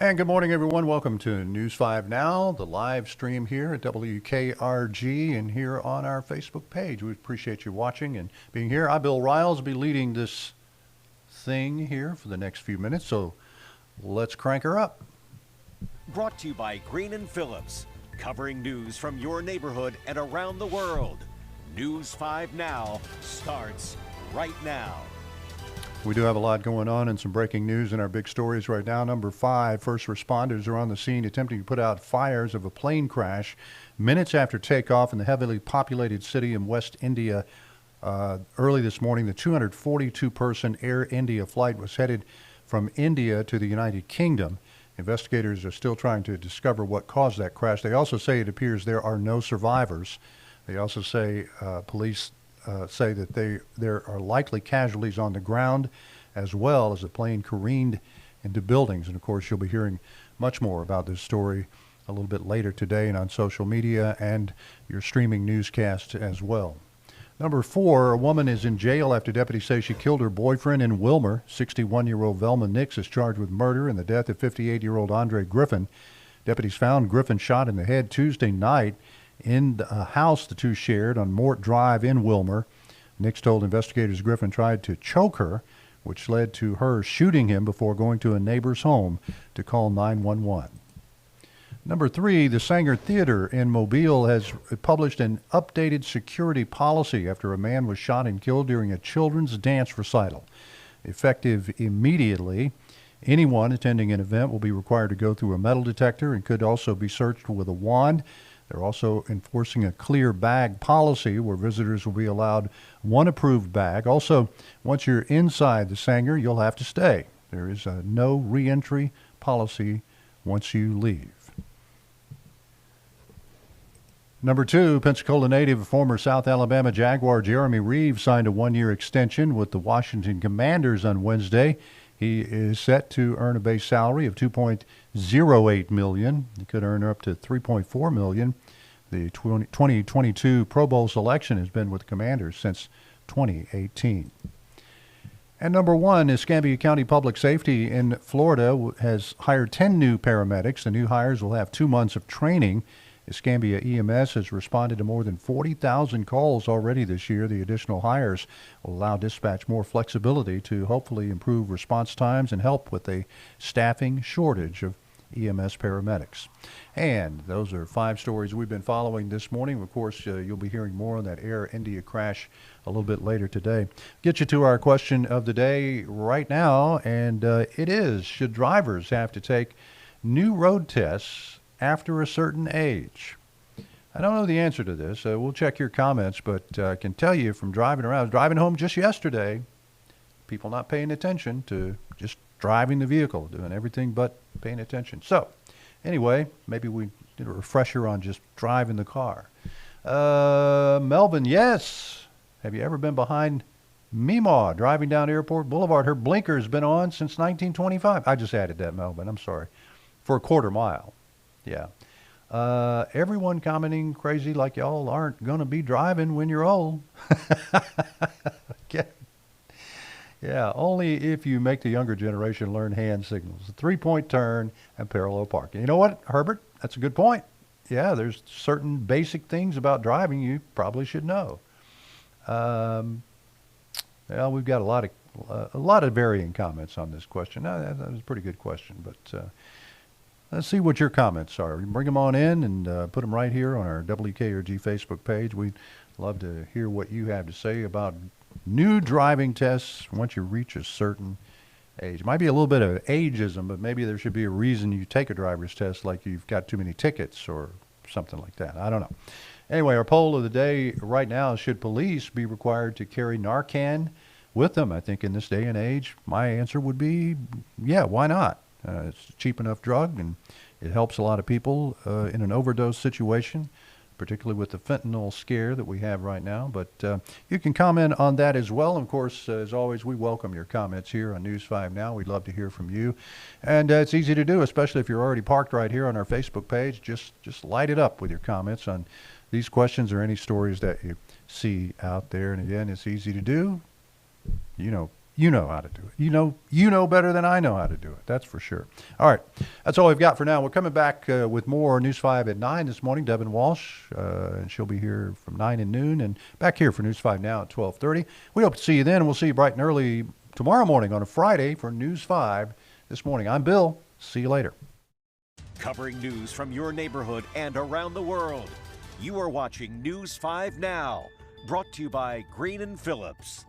And good morning, everyone. Welcome to News 5 Now, the live stream here at WKRG and here on our Facebook page. We appreciate you watching and being here. I'm Bill Riles, will be leading this thing here for the next few minutes, so let's crank her up. Brought to you by Green & Phillips, covering news from your neighborhood and around the world. News 5 Now starts right now. We do have a lot going on and some breaking news in our big stories right now. Number 5, first responders are on the scene attempting to put out fires of a plane crash minutes after takeoff in the heavily populated city in West India. Early this morning, the 242-person Air India flight was headed from India to the United Kingdom. Investigators are still trying to discover what caused that crash. They also say it appears there are no survivors. They also say police say that there are likely casualties on the ground, as well as the plane careened into buildings. And of course, you'll be hearing much more about this story a little bit later today and on social media and your streaming newscast as well. Number 4, a woman is in jail after deputies say she killed her boyfriend in Wilmer. 61-year-old Velma Nix is charged with murder in the death of 58-year-old Andre Griffin. Deputies found Griffin shot in the head Tuesday night in a house the two shared on Mort Drive in Wilmer. Nix told investigators Griffin tried to choke her, which led to her shooting him before going to a neighbor's home to call 911. Number 3, the Saenger Theatre in Mobile has published an updated security policy after a man was shot and killed during a children's dance recital. Effective immediately, anyone attending an event will be required to go through a metal detector and could also be searched with a wand. They're also enforcing a clear bag policy where visitors will be allowed one approved bag. Also, once you're inside the Saenger, you'll have to stay. There is a no re-entry policy once you leave. Number 2, Pensacola native, former South Alabama Jaguar Jeremy Reeves signed a one-year extension with the Washington Commanders on Wednesday. He is set to earn a base salary of $2.08 million. He could earn up to $3.4 million. The 2022 Pro Bowl selection has been with the Commanders since 2018. And number 1, Escambia County Public Safety in Florida has hired 10 new paramedics. The new hires will have 2 months of training. Escambia EMS has responded to more than 40,000 calls already this year. The additional hires will allow dispatch more flexibility to hopefully improve response times and help with a staffing shortage of EMS paramedics. And those are 5 stories we've been following this morning. Of course, you'll be hearing more on that Air India crash a little bit later today. Get you to our question of the day right now, and it is, should drivers have to take new road tests after a certain age? I don't know the answer to this. We'll check your comments, but I can tell you from driving around, driving home just yesterday, people not paying attention to just driving the vehicle, doing everything but paying attention. So anyway, maybe we did a refresher on just driving the car. Melvin, yes. Have you ever been behind Meemaw driving down Airport Boulevard? Her blinker's been on since 1925. I just added that, Melvin. I'm sorry. For a quarter mile. Yeah. Everyone commenting crazy like y'all aren't going to be driving when you're old. Okay. Yeah, only if you make the younger generation learn hand signals, a 3-point turn and parallel parking. You know what, Herbert? That's a good point. Yeah, there's certain basic things about driving you probably should know. Well, we've got a lot of varying comments on this question. That was a pretty good question, but let's see what your comments are. Bring them on in and put them right here on our WKRG Facebook page. We'd love to hear what you have to say about new driving tests once you reach a certain age. It might be a little bit of ageism, but maybe there should be a reason you take a driver's test, like you've got too many tickets or something like that. I don't know. Anyway, our poll of the day right now is, should police be required to carry Narcan with them? I think in this day and age, my answer would be, yeah, why not? It's a cheap enough drug, and it helps a lot of people in an overdose situation, particularly with the fentanyl scare that we have right now. But you can comment on that as well. And of course, as always, we welcome your comments here on News 5 Now. We'd love to hear from you. And it's easy to do, especially if you're already parked right here on our Facebook page. Just light it up with your comments on these questions or any stories that you see out there. And again, it's easy to do. You You know how to do it. You know better than I know how to do it. That's for sure. All right. That's all we've got for now. We're coming back with more News 5 at 9 this morning. Devin Walsh, and she'll be here from 9 and noon, and back here for News 5 Now at 12:30. We hope to see you then, and we'll see you bright and early tomorrow morning on a Friday for News 5 this morning. I'm Bill. See you later. Covering news from your neighborhood and around the world. You are watching News 5 Now, brought to you by Green & Phillips.